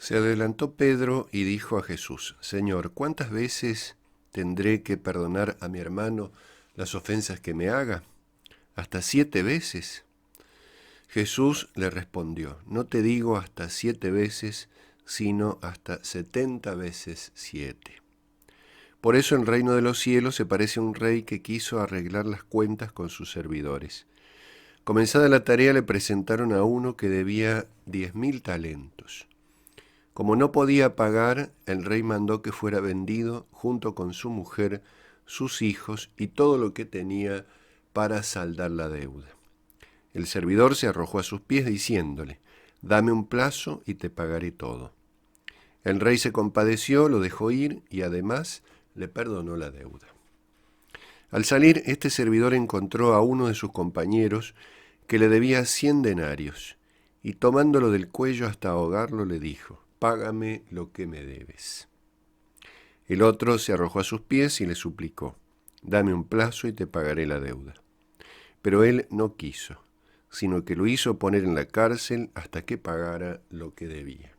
Se adelantó Pedro y dijo a Jesús: Señor, ¿cuántas veces tendré que perdonar a mi hermano las ofensas que me haga? ¿Hasta 7 veces? Jesús le respondió: No te digo hasta 7 veces, sino hasta 70 veces 7. Por eso el reino de los cielos se parece a un rey que quiso arreglar las cuentas con sus servidores. Comenzada la tarea, le presentaron a uno que debía 10.000 talentos. Como no podía pagar, el rey mandó que fuera vendido junto con su mujer, sus hijos y todo lo que tenía para saldar la deuda. El servidor se arrojó a sus pies diciéndole: Dame un plazo y te pagaré todo. El rey se compadeció, lo dejó ir y además le perdonó la deuda. Al salir, este servidor encontró a uno de sus compañeros que le debía 100 denarios, y tomándolo del cuello hasta ahogarlo le dijo: Págame lo que me debes. El otro se arrojó a sus pies y le suplicó: Dame un plazo y te pagaré la deuda. Pero él no quiso, sino que lo hizo poner en la cárcel hasta que pagara lo que debía.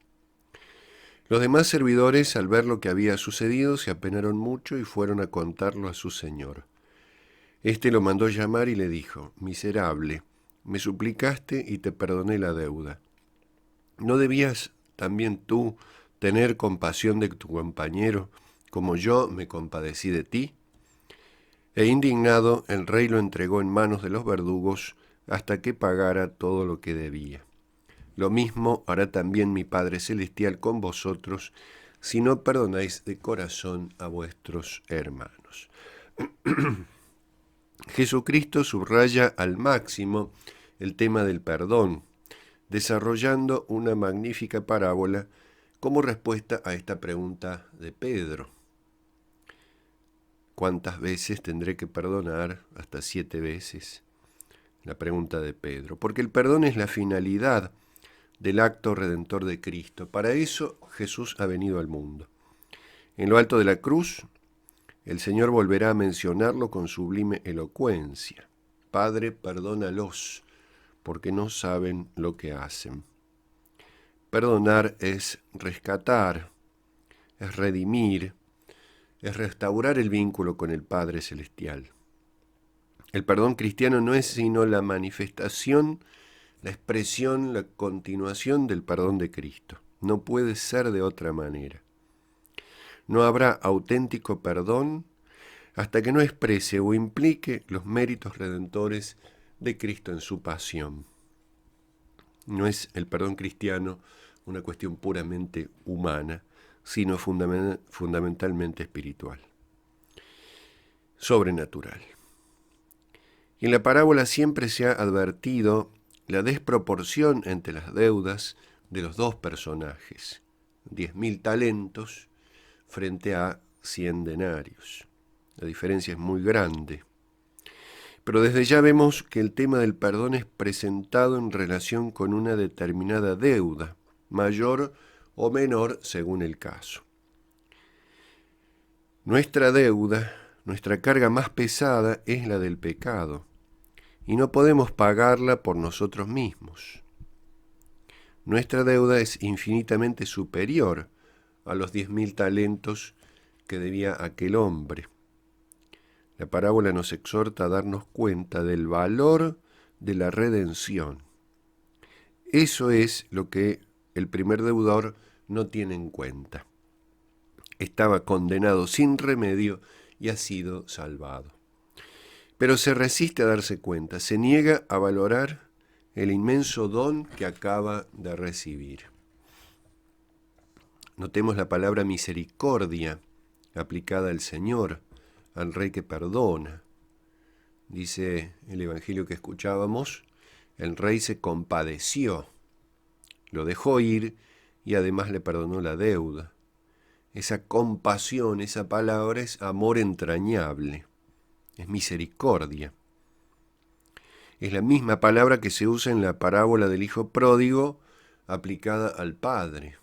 Los demás servidores, al ver lo que había sucedido, se apenaron mucho y fueron a contarlo a su señor. Este lo mandó llamar y le dijo: Miserable, me suplicaste y te perdoné la deuda. ¿No debías también tú tener compasión de tu compañero, como yo me compadecí de ti? E indignado, el rey lo entregó en manos de los verdugos hasta que pagara todo lo que debía. Lo mismo hará también mi Padre Celestial con vosotros, si no perdonáis de corazón a vuestros hermanos. Jesucristo subraya al máximo el tema del perdón, desarrollando una magnífica parábola como respuesta a esta pregunta de Pedro. ¿Cuántas veces tendré que perdonar? Hasta 7 veces. La pregunta de Pedro. Porque el perdón es la finalidad del acto redentor de Cristo. Para eso Jesús ha venido al mundo. En lo alto de la cruz, el Señor volverá a mencionarlo con sublime elocuencia. Padre, perdónalos, porque no saben lo que hacen. Perdonar es rescatar, es redimir, es restaurar el vínculo con el Padre Celestial. El perdón cristiano no es sino la manifestación, la expresión, la continuación del perdón de Cristo. No puede ser de otra manera. No habrá auténtico perdón hasta que no exprese o implique los méritos redentores de Cristo en su pasión. No es el perdón cristiano una cuestión puramente humana, sino fundamentalmente espiritual, sobrenatural. Y en la parábola siempre se ha advertido la desproporción entre las deudas de los dos personajes: 10.000 talentos frente a 100 denarios. La diferencia es muy grande. Pero desde ya vemos que el tema del perdón es presentado en relación con una determinada deuda, mayor o menor según el caso. Nuestra deuda, nuestra carga más pesada es la del pecado, y no podemos pagarla por nosotros mismos. Nuestra deuda es infinitamente superior a los 10.000 talentos que debía aquel hombre. La parábola nos exhorta a darnos cuenta del valor de la redención. Eso es lo que el primer deudor no tiene en cuenta. Estaba condenado sin remedio y ha sido salvado. Pero se resiste a darse cuenta, se niega a valorar el inmenso don que acaba de recibir. Notemos la palabra misericordia aplicada al Señor, al Rey que perdona. Dice el Evangelio que escuchábamos: el Rey se compadeció, lo dejó ir y además le perdonó la deuda. Esa compasión, esa palabra es amor entrañable, es misericordia. Es la misma palabra que se usa en la parábola del hijo pródigo aplicada al padre.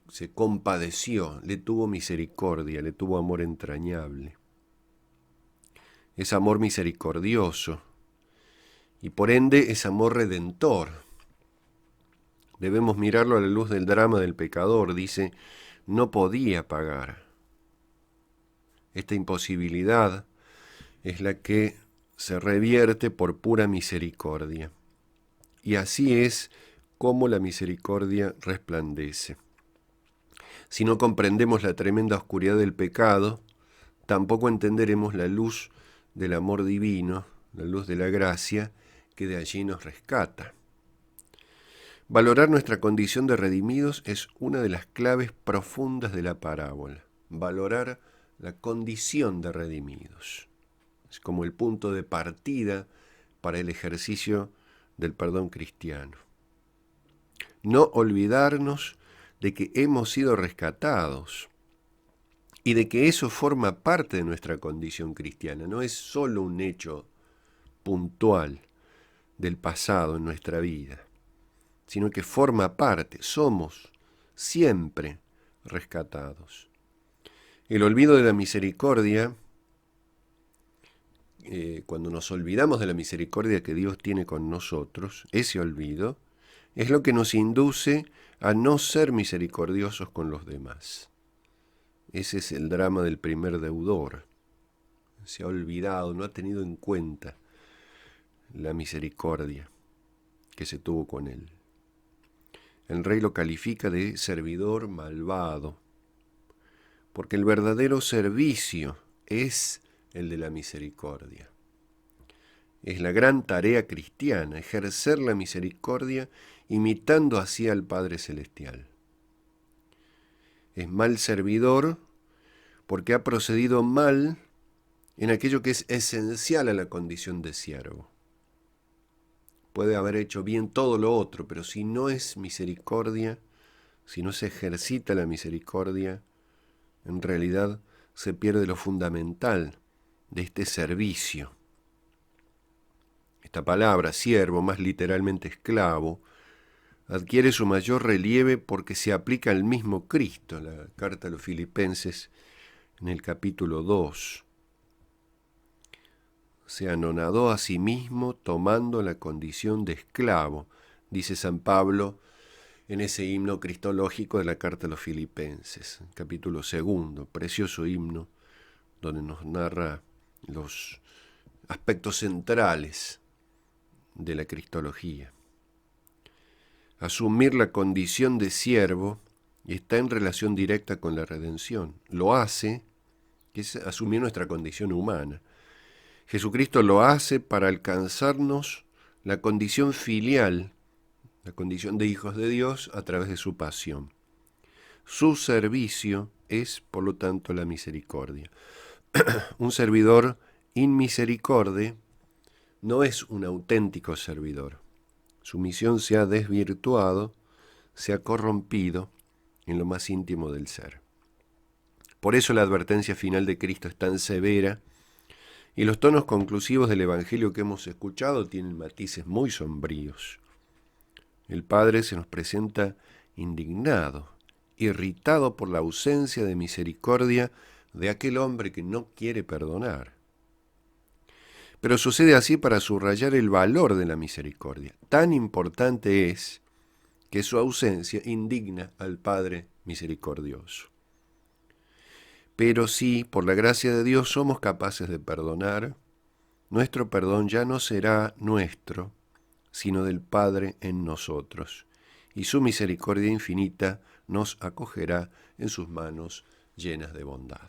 Se compadeció, le tuvo misericordia, le tuvo amor entrañable. Es amor misericordioso y por ende es amor redentor. Debemos mirarlo a la luz del drama del pecador. Dice, no podía pagar. Esta imposibilidad es la que se revierte por pura misericordia. Y así es como la misericordia resplandece. Si no comprendemos la tremenda oscuridad del pecado, tampoco entenderemos la luz del amor divino, la luz de la gracia, que de allí nos rescata. Valorar nuestra condición de redimidos es una de las claves profundas de la parábola. Valorar la condición de redimidos. Es como el punto de partida para el ejercicio del perdón cristiano. No olvidarnos de que hemos sido rescatados y de que eso forma parte de nuestra condición cristiana. No es solo un hecho puntual del pasado en nuestra vida, sino que forma parte, somos siempre rescatados. El olvido de la misericordia, cuando nos olvidamos de la misericordia que Dios tiene con nosotros, ese olvido es lo que nos induce a no ser misericordiosos con los demás. Ese es el drama del primer deudor. Se ha olvidado, no ha tenido en cuenta la misericordia que se tuvo con él. El rey lo califica de servidor malvado, porque el verdadero servicio es el de la misericordia. Es la gran tarea cristiana, ejercer la misericordia imitando así al Padre Celestial. Es mal servidor porque ha procedido mal en aquello que es esencial a la condición de siervo. Puede haber hecho bien todo lo otro, pero si no es misericordia, si no se ejercita la misericordia, en realidad se pierde lo fundamental de este servicio. Esta palabra, siervo, más literalmente esclavo, adquiere su mayor relieve porque se aplica al mismo Cristo. La carta a los Filipenses, en el capítulo 2. Se anonadó a sí mismo tomando la condición de esclavo, dice San Pablo en ese himno cristológico de la carta a los Filipenses, capítulo 2, precioso himno, donde nos narra los aspectos centrales de la cristología. Asumir la condición de siervo está en relación directa con la redención. Lo hace, que es asumir nuestra condición humana. Jesucristo lo hace para alcanzarnos la condición filial, la condición de hijos de Dios a través de su pasión. Su servicio es, por lo tanto, la misericordia. Un servidor inmisericorde no es un auténtico servidor. Su misión se ha desvirtuado, se ha corrompido en lo más íntimo del ser. Por eso la advertencia final de Cristo es tan severa y los tonos conclusivos del Evangelio que hemos escuchado tienen matices muy sombríos. El Padre se nos presenta indignado, irritado por la ausencia de misericordia de aquel hombre que no quiere perdonar. Pero sucede así para subrayar el valor de la misericordia. Tan importante es que su ausencia indigna al Padre misericordioso. Pero si, por la gracia de Dios, somos capaces de perdonar, nuestro perdón ya no será nuestro, sino del Padre en nosotros, y su misericordia infinita nos acogerá en sus manos llenas de bondad.